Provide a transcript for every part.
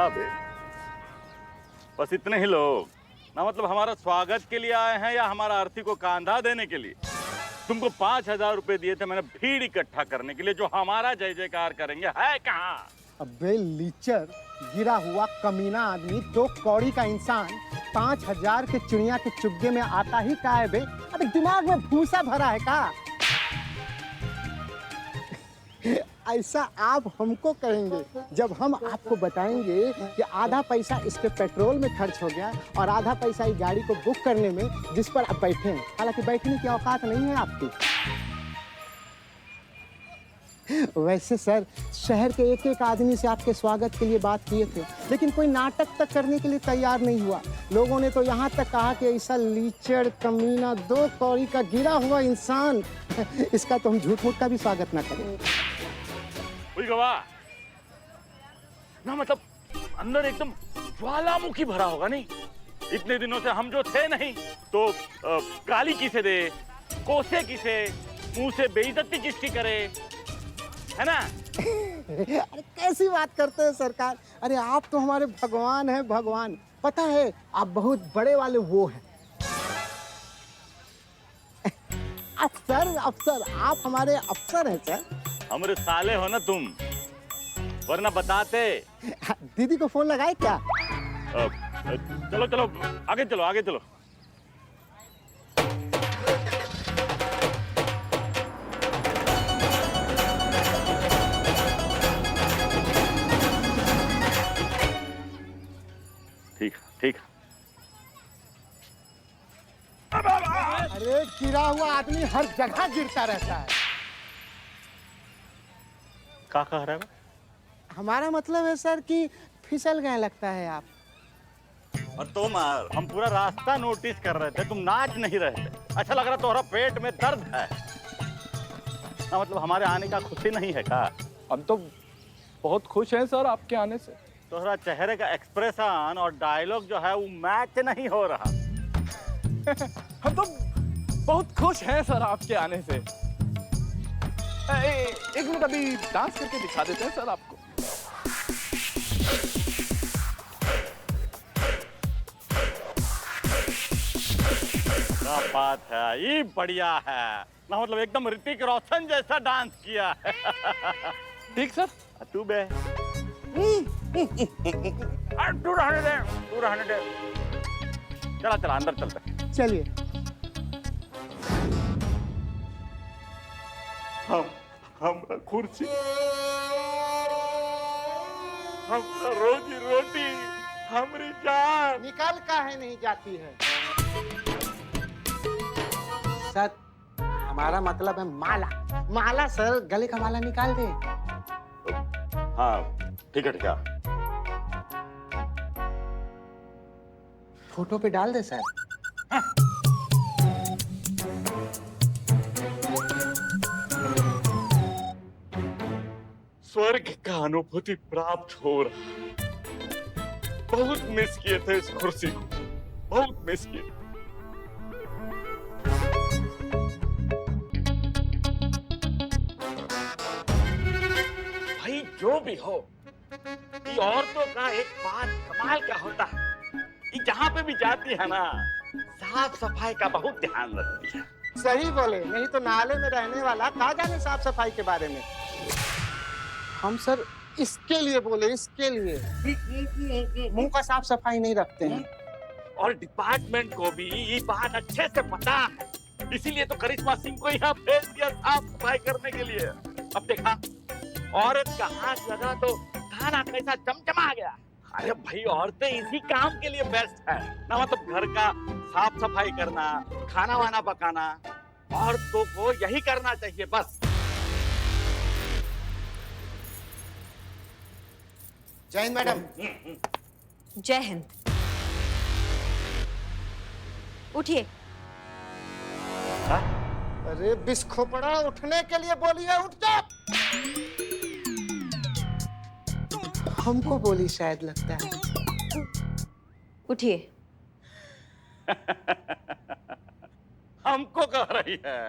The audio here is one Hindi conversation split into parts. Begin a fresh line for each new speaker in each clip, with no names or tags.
हाँ बे, बस इतने ही लोग ना, मतलब हमारा स्वागत के लिए आए हैं या हमारा अर्थी को कांधा देने के लिए? तुमको 5,000 रुपए दिए थे मैंने भीड़ इकट्ठा करने के लिए, जो हमारा जय जयकार करेंगे, है कहाँ?
अबे लीचर, गिरा हुआ कमीना आदमी, 2 कौड़ी का इंसान 5,000 के चिड़िया के चुग्गे में आता ही का है बे? अबे दिमाग में भूसा भरा है का? ऐसा आप हमको कहेंगे जब हम आपको बताएंगे कि आधा पैसा इसके पेट्रोल में खर्च हो गया और आधा पैसा इस गाड़ी को बुक करने में, जिस पर आप बैठे हैं। हालांकि बैठने की औकात नहीं है आपकी। वैसे सर, शहर के एक एक आदमी से आपके स्वागत के लिए बात किए थे, लेकिन कोई नाटक तक करने के लिए तैयार नहीं हुआ। लोगों ने तो यहाँ तक कहा कि ऐसा लीचड़ कमीना 2 कौड़ी का गिरा हुआ इंसान, इसका तो हम झूठ मूठ का भी स्वागत ना करें।
कोई गवाह ना, मतलब अंदर एकदम ज्वालामुखी भरा होगा नहीं? इतने दिनों से हम जो थे नहीं, तो गाली किसे दे, कोसे किसे, मुंह से बेइज्जती किसकी करे, है ना?
अरे कैसी बात करते हैं सरकार? अरे आप तो हमारे भगवान हैं, भगवान। पता है, आप बहुत बड़े वाले वो हैं। अफसर, अफसर, आप हमारे अफसर हैं सर।
हमारे साले हो ना तुम, वरना बताते।
दीदी को फोन लगाए क्या?
चलो चलो आगे चलो, आगे चलो। ठीक ठीक।
अरे गिरा हुआ आदमी हर जगह गिरता रहता है।
क्या कह रहा है?
हमारा मतलब है सर कि फिसल गए लगता है आप।
और तुम, हम पूरा रास्ता नोटिस कर रहे थे, तुम नाच नहीं रहे थे। अच्छा लग रहा तुम्हारा पेट में दर्द है ना? मतलब हमारे आने का खुशी नहीं है का?
हम तो बहुत खुश हैं सर आपके आने से।
तुम्हारा चेहरे का एक्सप्रेशन और डायलॉग जो है वो मैच नहीं हो रहा।
हम तो बहुत खुश हैं सर आपके आने से। एक मिनट, अभी डांस करके दिखा देते हैं सर आपको।
क्या बात है, ये बढ़िया है ना, मतलब एकदम ऋतिक रोशन जैसा डांस किया है।
ठीक सर।
तू बे, तू रहने दे, तू रहने दे। चला चला अंदर चलते।
चलिए।
हमरा कुर्सी, हमरा रोजी रोटी, हमारी जान
निकल काहे नहीं जाती है? सर, हमारा मतलब है माला। माला सर, गले का माला निकाल दे।
हाँ ठीक है, ठीक है।
फोटो पे डाल दे सर।
स्वर्ग का अनुभूति प्राप्त हो रहा। बहुत मिस किए थे इस कुर्सी को, बहुत मिस किए। भाई जो भी हो, ये औरतों का एक बात कमाल का होता है, ये जहाँ पे भी जाती है ना, साफ सफाई का बहुत ध्यान रखती है।
सही बोले, नहीं तो नाले में रहने वाला कहा जाने साफ सफाई के बारे में। हम सर इसके लिए बोले, इसके लिए मुंह का साफ सफाई नहीं रखते हैं।
और डिपार्टमेंट को भी ये बात अच्छे से पता है, इसीलिए तो करिश्मा सिंह को यहाँ भेज दिया साफ सफाई करने के लिए। अब देखा, औरत का हाथ लगा तो खाना कैसा चमचमा गया। अरे भाई, औरतें इसी काम के लिए बेस्ट है ना, मतलब घर का साफ सफाई करना, खाना वाना पकाना, औरतों को यही करना चाहिए बस।
जय हिंद मैडम।
जय हिंद। उठिए।
अरे बिस्खोपड़ा, उठने के लिए बोलिए, उठ जा। हमको बोली शायद, लगता है।
उठिए।
हमको कह रही है?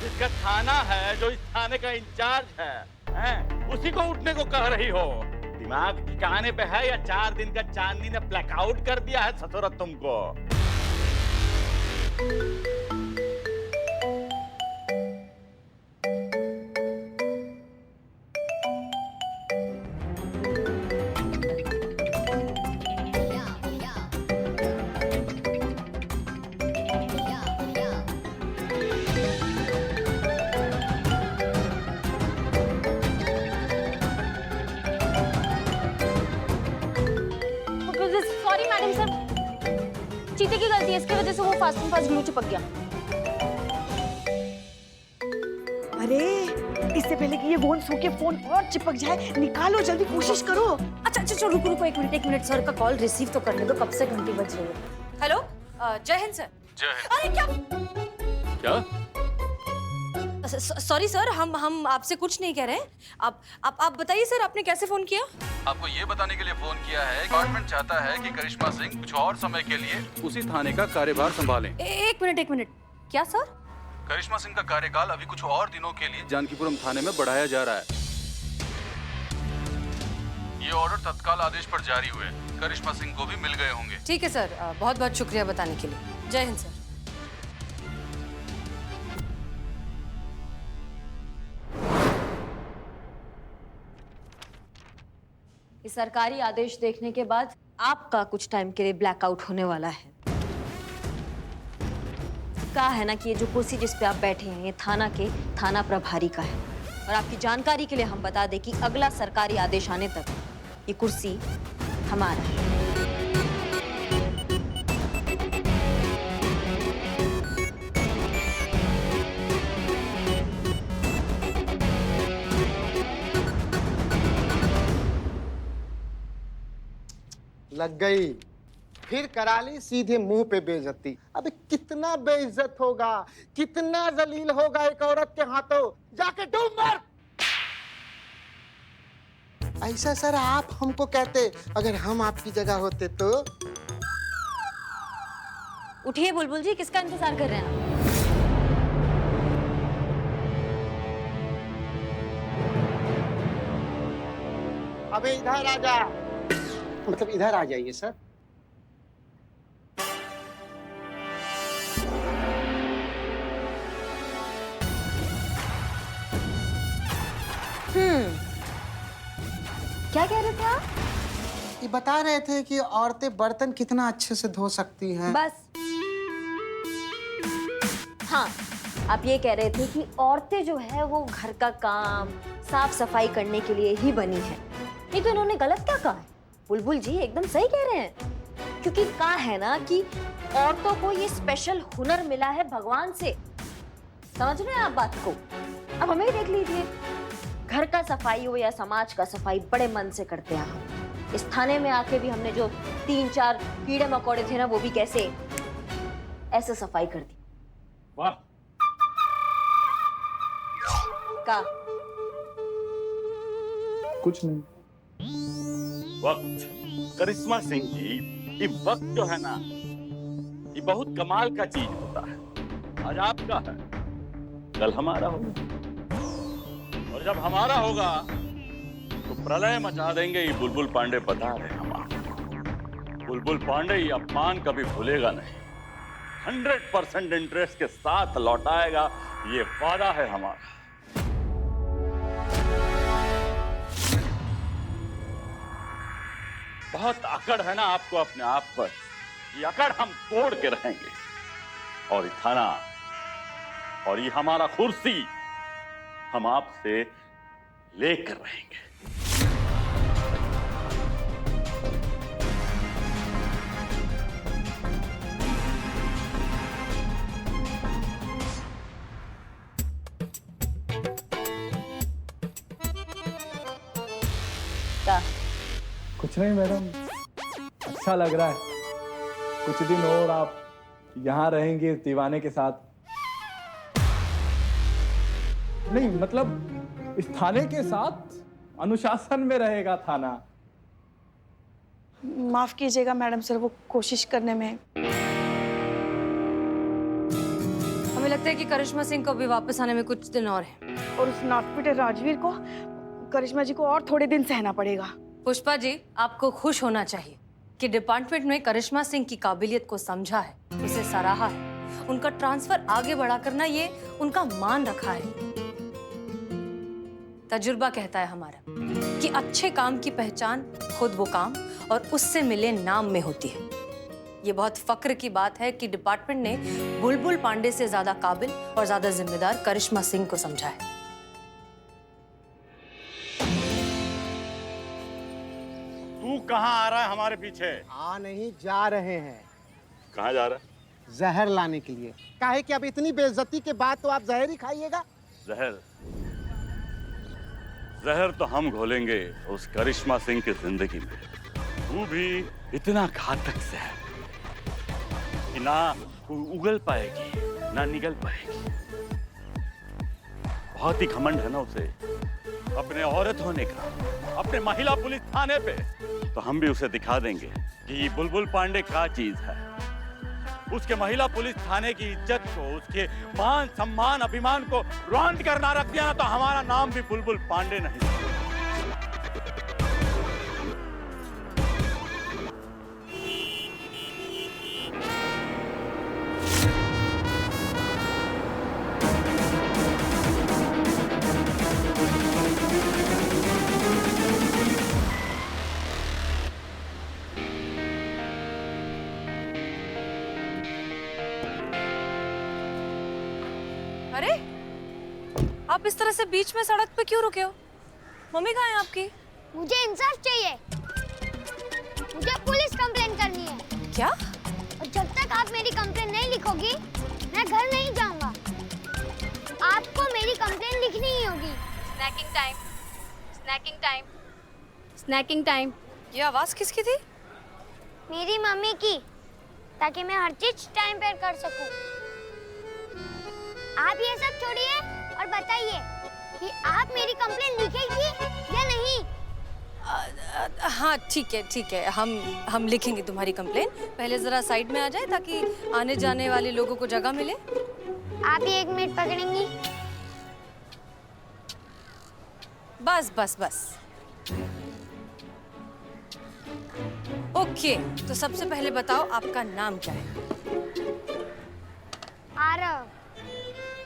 जिसका थाना है, जो इस थाने का इंचार्ज है, उसी को उठने को कह रही हो? दिमाग ठिकाने पे है या 4 दिन का चांदनी ने ब्लैकआउट कर दिया है ससुरत तुमको?
सॉरी मैडम सर, चीते की गलती है, इसकी वजह से वो फास्ट एंड फास्ट ग्लू चिपक गया।
अरे इससे पहले कि ये वोन सो के फोन और चिपक जाए, निकालो जल्दी, कोशिश करो।
अच्छा अच्छा रुको रुको एक मिनट सर का कॉल रिसीव तो करने दो, कब से घंटी बज रही है। हेलो जय हिंद सर।
जय हिंद।
अरे क्या सॉरी सर, हम आपसे कुछ नहीं कह रहे हैं। आप बताइए सर, आपने कैसे फोन किया?
आपको ये बताने के लिए फोन किया है, डिपार्टमेंट चाहता है कि करिश्मा सिंह कुछ और समय के लिए उसी थाने का कार्यभार संभालें।
एक मिनट, क्या सर?
करिश्मा सिंह का कार्यकाल अभी कुछ और दिनों के लिए जानकीपुरम थाने में बढ़ाया जा रहा है। ये ऑर्डर तत्काल आदेश पर जारी हुए, करिश्मा सिंह को भी मिल गए होंगे।
ठीक है सर, बहुत बहुत शुक्रिया बताने के लिए। जय हिंद सर। इस सरकारी आदेश देखने के बाद आपका कुछ टाइम के लिए ब्लैकआउट होने वाला है। कहा है ना कि ये जो कुर्सी जिस पे आप बैठे हैं ये थाना के थाना प्रभारी का है, और आपकी जानकारी के लिए हम बता दें कि अगला सरकारी आदेश आने तक ये कुर्सी हमारा है।
लग गई, फिर करा ली सीधे मुंह पे बेइज्जती। अबे कितना बेइज्जत होगा, कितना जलील होगा एक औरत के हाथों। जाके डूब मर। ऐसा सर आप हमको कहते, अगर हम आपकी जगह होते तो।
उठिए बुलबुल जी, किसका इंतजार कर रहे हैं आप?
अबे इधर आ जा, मतलब इधर आ जाइए सर।
क्या कह रहे थे आप?
ये बता रहे थे कि औरतें बर्तन कितना अच्छे से धो सकती हैं।
बस हाँ, आप ये कह रहे थे कि औरतें जो है वो घर का काम साफ सफाई करने के लिए ही बनी है। नहीं तो इन्होंने गलत क्या कहा है? बुलबुल जी एकदम सही कह रहे हैं, क्योंकि कहा है ना कि औरतों को ये स्पेशल हुनर मिला है भगवान से। समझ रहे हैं आप बात को? अब हमें ही देख लीजिए, घर का सफाई हो या समाज का सफाई बड़े मन से करते हैं हम। इस थाने में आके भी हमने जो 3-4 कीड़े मकोड़े थे ना, वो भी कैसे ऐसे सफाई कर दी।
वाह।
का
कुछ नहीं।
वक्त, करिश्मा सिंह जी, ये वक्त जो है ना, ये बहुत कमाल का चीज होता है। आज आपका है, कल हमारा होगा, और जब हमारा होगा तो प्रलय मचा देंगे। ये बुलबुल पांडे बता रहे हैं हम आपको। बुलबुल पांडे ये अपमान कभी भूलेगा नहीं, 100% इंटरेस्ट के साथ लौटाएगा, ये वादा है हमारा। बहुत अकड़ है ना आपको अपने आप पर, ये अकड़ हम तोड़ के रहेंगे, और ये थाना और ये हमारा कुर्सी हम आपसे लेकर रहेंगे।
का
कुछ नहीं मैडम, अच्छा लग रहा है। कुछ दिन और आप यहाँ रहेंगे इस दीवाने के साथ। नहीं मतलब इस थाने के साथ अनुशासन में रहेगा थाना।
माफ कीजिएगा मैडम सर, वो कोशिश करने में।
हमें लगता है कि करिश्मा सिंह को भी वापस आने में कुछ दिन और है।
और उस नाटपीटे राजवीर को करिश्मा जी को और थोड़े दिन सहना पड़ेगा।
पुष्पा जी, आपको खुश होना चाहिए कि डिपार्टमेंट ने करिश्मा सिंह की काबिलियत को समझा है, उसे सराहा है। उनका ट्रांसफर आगे बढ़ा करना ये उनका मान रखा है। तजुर्बा कहता है हमारा कि अच्छे काम की पहचान खुद वो काम और उससे मिले नाम में होती है। ये बहुत फक्र की बात है कि डिपार्टमेंट ने बुलबुल पांडे से ज्यादा काबिल और ज्यादा जिम्मेदार करिश्मा सिंह को समझा है।
तू कहाँ आ रहा है हमारे पीछे?
आ नहीं, जा रहे हैं
कहाँ जा रहा है?
जहर लाने के लिए। काहे कि अब इतनी बेइज्जती के बाद तो आप जहर ही खाइएगा।
जहर? जहर तो हम घोलेंगे उस करिश्मा सिंह की जिंदगी में। तू भी इतना घातक जहर कि ना कोई उगल पाएगी ना निगल पाएगी। बहुत ही घमंड है ना उसे अपने औरत होने का, अपने महिला पुलिस थाने पे। तो हम भी उसे दिखा देंगे कि बुलबुल पांडे क्या चीज है। उसके महिला पुलिस थाने की इज्जत को, उसके मान सम्मान अभिमान को रौंद कर ना रख दिया ना तो हमारा नाम भी बुलबुल पांडे नहीं।
अरे, आप इस तरह से बीच में सड़क पे क्यों रुके हो? मम्मी कहाँ है आपकी?
मुझे इंसाफ चाहिए। मुझे पुलिस कंप्लेंट करनी है।
क्या?
और जब तक आप मेरी कंप्लेंट नहीं लिखोगी, मैं घर नहीं जाऊंगा। आपको मेरी कंप्लेंट लिखनी ही होगी। Snacking time, snacking time, snacking time.
ये आवाज किसकी थी?
मेरी मम्मी की, ताकि मैं हर चीज टाइम पर कर सकूं। आप ये सब छोड़िए और बताइए कि आप मेरी कंप्लेंट लिखेंगी या नहीं?
हाँ ठीक है, हम लिखेंगे तुम्हारी कंप्लेंट। पहले जरा साइड में आ जाए ताकि आने जाने वाले लोगों को जगह मिले।
आप ही 1 मिनट पकड़ेंगी?
बस। ओके, तो सबसे पहले बताओ आपका नाम क्या है?
आरव।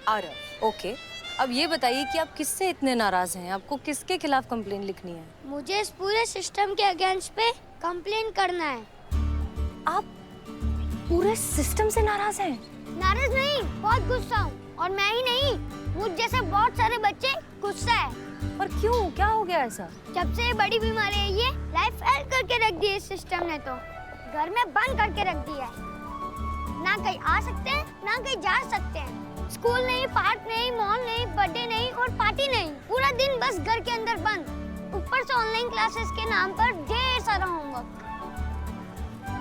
आरव, ओके। अब ये बताइए कि आप किससे इतने नाराज हैं? आपको किसके खिलाफ कंप्लेन लिखनी है?
मुझे इस पूरे सिस्टम के अगेंस्ट पे कंप्लेन करना है।
आप पूरे सिस्टम से नाराज हैं?
नाराज नहीं, बहुत गुस्सा हूँ। और मैं ही नहीं, मुझ जैसे बहुत सारे बच्चे गुस्सा है।
पर क्यों? क्या हो गया ऐसा?
जब से ये बड़ी बीमारी है, ये लाइफ एंड करके रख दी है सिस्टम ने। तो घर में बंद करके रख दिया है। ना कहीं आ सकते हैं, ना कहीं जा सकते हैं। स्कूल नहीं, पार्क नहीं, मॉल नहीं, बर्थडे नहीं और पार्टी नहीं। पूरा दिन बस घर के अंदर बंद। ऊपर से ऑनलाइन क्लासेस के नाम पर ढेर सारा होमवर्क।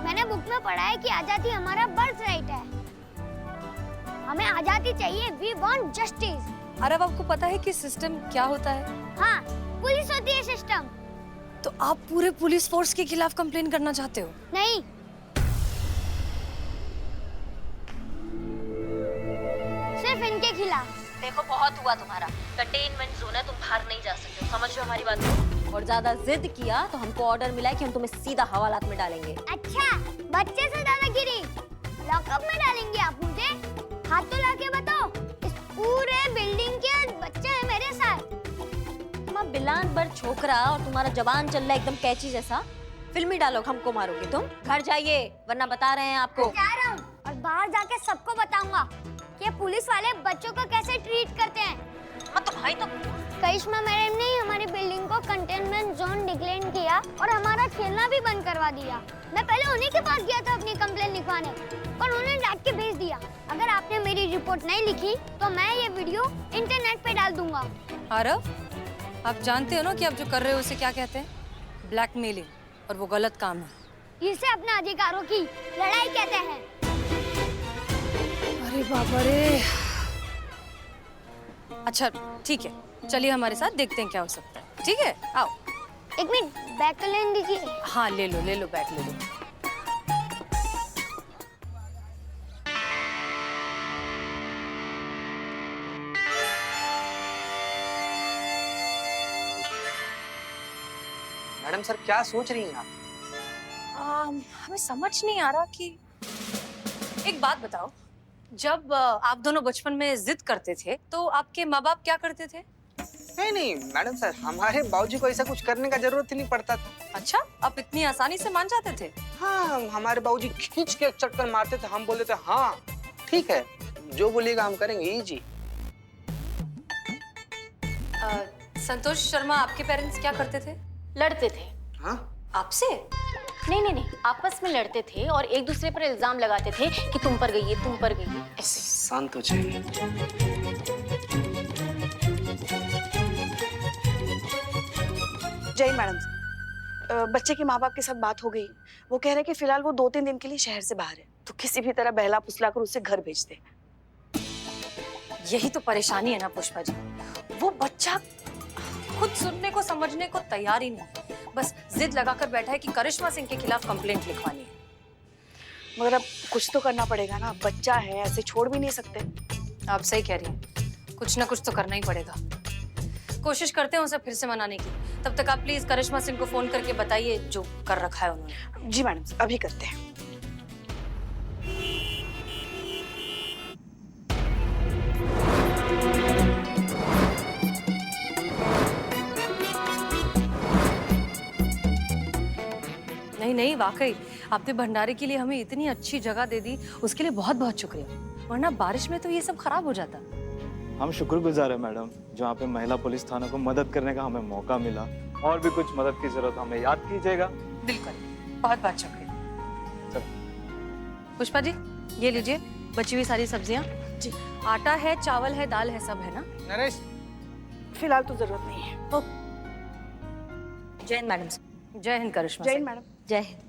मैंने बुक में पढ़ा है कि आजादी हमारा बर्थ राइट है। हमें आजादी चाहिए। We want justice.
अरे, अब आपको पता है कि सिस्टम क्या होता है?
हाँ, पुलिस होती है सिस्टम।
तो आप पूरे पुलिस फोर्स के खिलाफ कंप्लेन करना चाहते हो?
नहीं, सिर्फ इनके खिलाफ।
देखो, बहुत हुआ तुम्हारा। कंटेनमेंट जोन है, तुम बाहर नहीं जा सकते हो। समझ लो हमारी बात को। और ज्यादा जिद किया तो हमको ऑर्डर मिला है कि हम तुम्हें सीधा हवालात में डालेंगे।
अच्छा, बच्चे से दादागिरी। लॉकअप में डालेंगे आप मुझे? हाथ तो लाके बताओ। इस पूरे बिल्डिंग के बच्चे हैं मेरे साथ।
तुम बिलान भर छोकरा और तुम्हारा जबान चल रहा है एकदम कैची जैसा। फिल्मी डायलॉग हमको मारोगे तुम। घर जाइए, वरना बता रहे हैं आपको।
जा रहा हूँ और बाहर जाके सबको बताऊंगा कि पुलिस वाले बच्चों को कैसे ट्रीट करते हैं।
तो भाई, तो
करिश्मा मैडम ने हमारी बिल्डिंग को कंटेनमेंट जोन डिक्लेयर किया और हमारा खेलना भी बंद करवा दिया। मैं पहले उन्हीं के पास गया था अपनी कंप्लेंट लिखवाने, पर उन्होंने डांट के भेज दिया। अगर आपने मेरी रिपोर्ट नहीं लिखी तो मैं ये वीडियो इंटरनेट पे डाल दूंगा।
आरव, आप जानते हो ना कि आप जो कर रहे हो उसे क्या कहते हैं? ब्लैकमेलिंग, और वो गलत काम है।
इसे अपने अधिकारों की लड़ाई कहते हैं।
अरे बाबा रे। अच्छा ठीक है, चलिए हमारे साथ, देखते हैं क्या हो सकता है। ठीक है, आओ।
1 मिनट, बैग तो लेने दीजिए।
हाँ, ले लो बैग ले लो।
मैडम सर क्या सोच रही हैं आप?
हमें समझ नहीं आ रहा कि एक बात बताओ, जब आप दोनों बचपन में जिद करते थे तो आपके माँ बाप क्या करते थे?
नहीं मैडम सर, हमारे बाबूजी को ऐसा कुछ करने का जरूरत ही नहीं पड़ता था।
अच्छा, आप इतनी आसानी से मान जाते थे?
हाँ, हमारे बाबूजी खींच के एक चक्कर मारते थे, हम बोलते थे हाँ ठीक है, जो बोलिएगा हम करेंगे। ही जी।
संतोष शर्मा, आपके पेरेंट्स क्या करते थे?
लड़ते थे।
हाँ?
आपसे?
नहीं, आपस में लड़ते थे और एक दूसरे पर इल्जाम लगाते थे कि तुम पर गई है, तुम पर गई है, ऐसे।
शांत हो जाइए।
जय मैडम, बच्चे के माँ बाप के साथ बात हो गई। वो कह रहे हैं कि फिलहाल वो 2-3 दिन के लिए शहर से बाहर है, तो किसी भी तरह बहला फुसला कर उसे घर भेज दे।
यही तो परेशानी है ना पुष्पा जी, वो बच्चा खुद सुनने को समझने को तैयार ही नहीं, बस जिद लगाकर बैठा है कि करिश्मा सिंह के खिलाफ कंप्लेंट लिखवानी है।
मगर अब कुछ तो करना पड़ेगा ना, बच्चा है, ऐसे छोड़ भी नहीं सकते।
आप सही कह रही हैं, कुछ ना कुछ तो करना ही पड़ेगा। कोशिश करते हैं उसे फिर से मनाने की। तब तक आप प्लीज करिश्मा सिंह को फोन करके बताइए जो कर रखा है उन्होंने।
जी मैडम, अभी करते हैं।
नहीं, वाकई आपने भंडारे के लिए हमें इतनी अच्छी जगह दे दी, उसके लिए बहुत बहुत शुक्रिया, वरना बारिश में तो ये सब खराब हो जाता।
हम शुक्रगुजार है मैडम, जहाँ पे महिला पुलिस थाना को मदद करने का हमें मौका मिला। और भी कुछ मदद की जरूरत हमें याद कीजिएगा।
बिल्कुल, बहुत बहुत शुक्रिया।
चलो
पुष्पा जी, ये लीजिए बची हुई सारी सब्जियाँ।
जी।
आटा है, चावल है, दाल है, सब है ना?
नरेश,
फिलहाल तो जरूरत नहीं है।
तो जय हिंद मैडम। जय हिंद करिश्मा।
जय हिंद मैडम।
जय हिंद।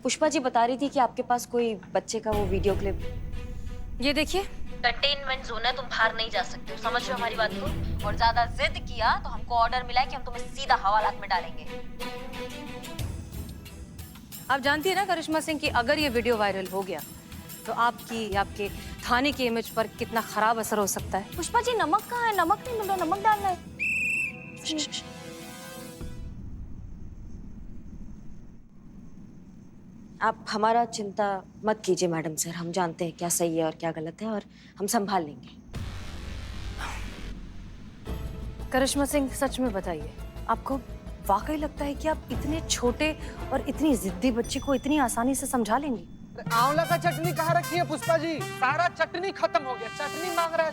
पुष्पा जी बता रही थी कि आपके पास कोई बच्चे का वो वीडियो क्लिप।
ये देखिए,
कंटेनमेंट जोन है, तुम बाहर नहीं जा सकते हो, समझ रहे हो हमारी बात को? और ज्यादा जिद किया तो हमको ऑर्डर मिला है कि हम तुम्हें सीधा हवालात में डालेंगे।
आप जानती है ना करिश्मा सिंह कि अगर ये वीडियो वायरल हो गया तो आपके थाने की इमेज पर कितना खराब असर हो सकता है।
पुष्पा जी, नमक कहाँ है? नमक नहीं मिल रहा, नमक डालना है। आप हमारा चिंता मत कीजिए मैडम सर, हम जानते हैं क्या सही है और क्या गलत है और हम संभाल लेंगे।
करिश्मा सिंह, सच में बताइए, आपको वाकई लगता है कि आप इतने छोटे और इतनी जिद्दी बच्ची को इतनी आसानी से समझा लेंगी?
आंवला का चटनी कहाँ रखी है पुष्पा जी? सारा चटनी खत्म हो गया, चटनी मांग रहा है।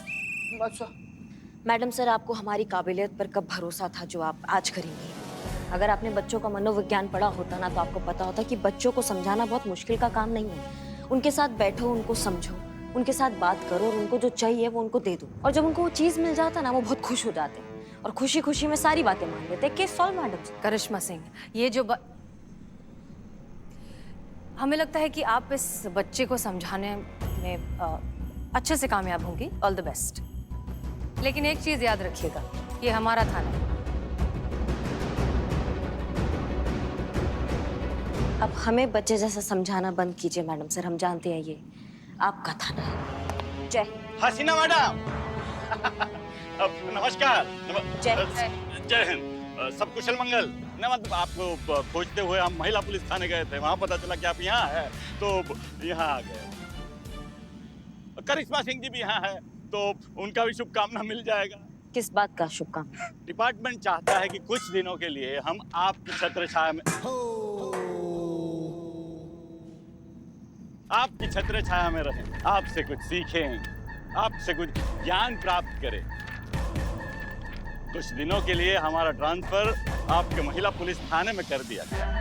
बस
मैडम सर, आपको हमारी काबिलियत पर कब भरोसा था जो आप आज करेंगी? अगर आपने बच्चों का मनोविज्ञान पढ़ा होता ना तो आपको पता होता कि बच्चों को समझाना बहुत मुश्किल का काम नहीं है। उनके साथ बैठो, उनको समझो, उनके साथ बात करो और उनको जो चाहिए वो उनको दे दो। और जब उनको वो चीज मिल जाता ना, वो बहुत खुश हो जाते हैं और खुशी खुशी में सारी बातें मान लेते हैं। Case solve madam.
Karishma Singh, ये जो हमें लगता है कि आप इस बच्चे को समझाने में अच्छे से कामयाब होंगी। All the best. लेकिन एक चीज याद रखिएगा, ये हमारा थाना है।
अब हमें बच्चे जैसा समझाना बंद कीजिए मैडम सर, हम जानते हैं ये आपका थाना है। जय
हसीना मैडम। नमस्कार। जय हिंद। सब कुशल मंगल? ना मतलब आपको खोजते हुए हम महिला पुलिस थाने गए थे, वहां पता चला कि आप यहाँ हैं तो यहाँ आ गए। करिश्मा सिंह जी भी यहाँ है तो उनका भी शुभकामना मिल जाएगा।
किस बात का शुभकामना?
डिपार्टमेंट चाहता है कि कुछ दिनों के लिए हम आपकी छत्र छाया में रहें, आपसे कुछ सीखें, आपसे कुछ ज्ञान प्राप्त करें। कुछ दिनों के लिए हमारा ट्रांसफर आपके महिला पुलिस थाने में कर दिया गया।